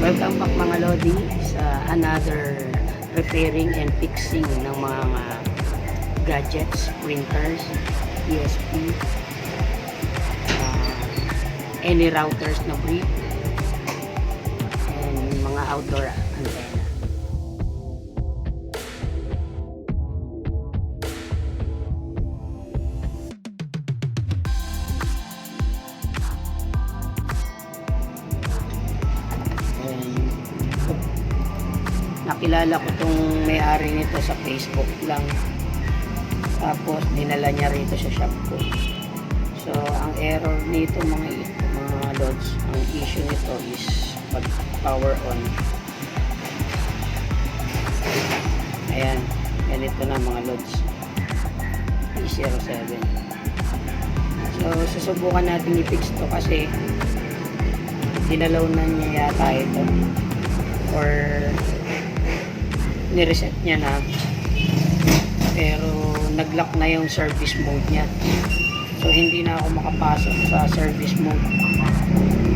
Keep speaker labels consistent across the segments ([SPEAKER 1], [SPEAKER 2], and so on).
[SPEAKER 1] Welcome back mga Lodi sa another repairing and fixing ng mga gadgets, printers, ESP, any routers na brick, and mga outdoor antenna. Nakilala ko tong may-ari nito sa Facebook lang. Tapos dinala niya rito sa shop ko. So ang error nito mga lods, ang issue nito is pag power on. Ayan, ganito na mga lods. P07. So susubukan natin i-fix to kasi dinalaw na niya yata ito. Or ni-reset niya na, pero nag-lock na yung service mode niya, so hindi na ako makapasok sa service mode.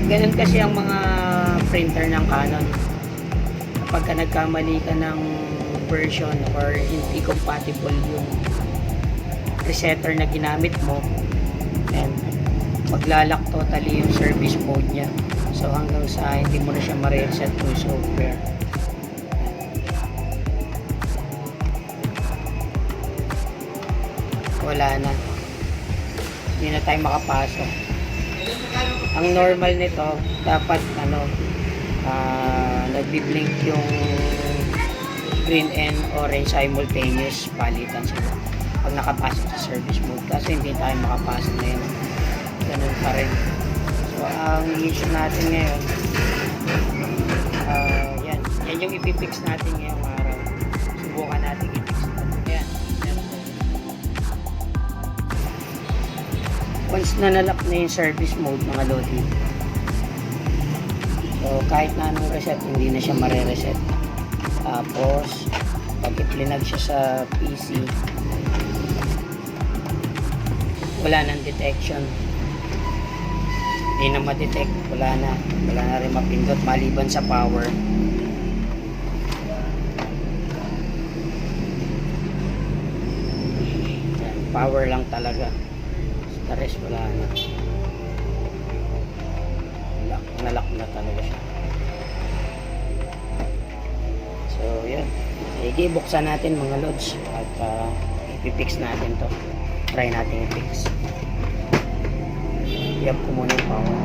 [SPEAKER 1] Ganun kasi ang mga printer ng Canon. Kapag nagkamali ka ng version or hindi compatible yung resetter na ginamit mo, and maglalak totally yung service mode niya, so hanggang sa hindi mo na siya ma-reset yung software. Wala na, hindi na tayo makapasok. Ang normal nito dapat nagbi-blink yung green and orange simultaneous, palitan sila pag nakapasok sa service mode, kasi hindi tayo makapasok na yun, ganun pa rin. So ang issue natin ngayon, yan yung ipipix natin ngayong araw. Subukan natin i-fix natin. Once na nalock na yung service mode mga Lodi, so kahit na anong reset, hindi na siya mare-reset. Tapos pag i-plinag siya sa PC, wala nang detection, hindi na ma-detect, wala na rin mapindot maliban sa power. Yan, power lang talaga. Sa rest wala na. Nalock na talaga siya. So yun, sige, buksan natin mga lods at ipipix natin to. Try natin i-fix. I-up ko muna yung power.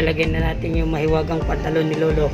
[SPEAKER 1] Lalagyan na natin yung mahiwagang pantalon ni Lolo.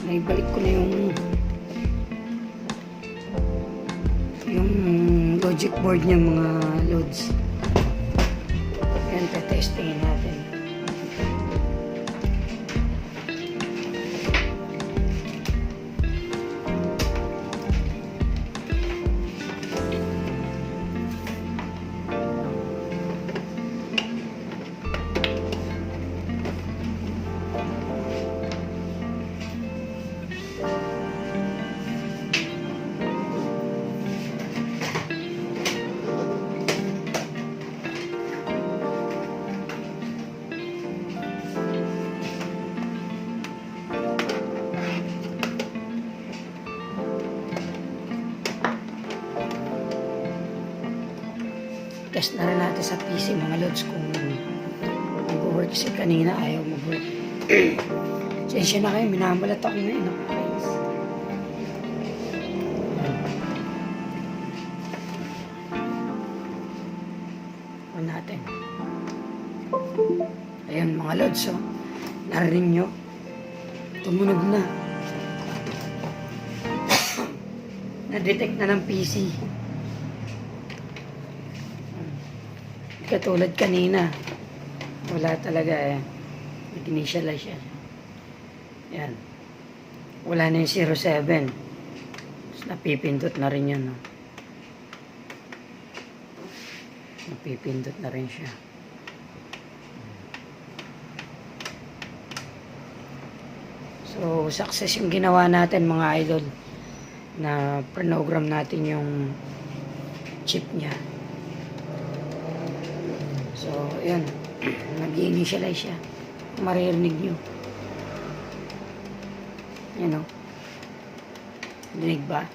[SPEAKER 1] Naibalik ko na yung logic board niya, mga loads. Yan, testingin natin. Test na rin natin sa PC mga lods kung mag-work, kasi kanina ayaw mag-work. Sensya na kayo, minamalat ako ngayon. On natin. Ayun mga lods, oh. Narinig nyo? Tumunog na. Na-detect na ng PC. Katulad kanina, wala talaga eh. Nag-initialize siya. Yan. Wala na yung 07. Tapos napipindot na rin yan. No? Napipindot na rin siya. So, success yung ginawa natin mga idol. Na program natin yung chip niya. So, yan. Nag-initialize siya. Maririnig nyo. Yan o. Dinig ba?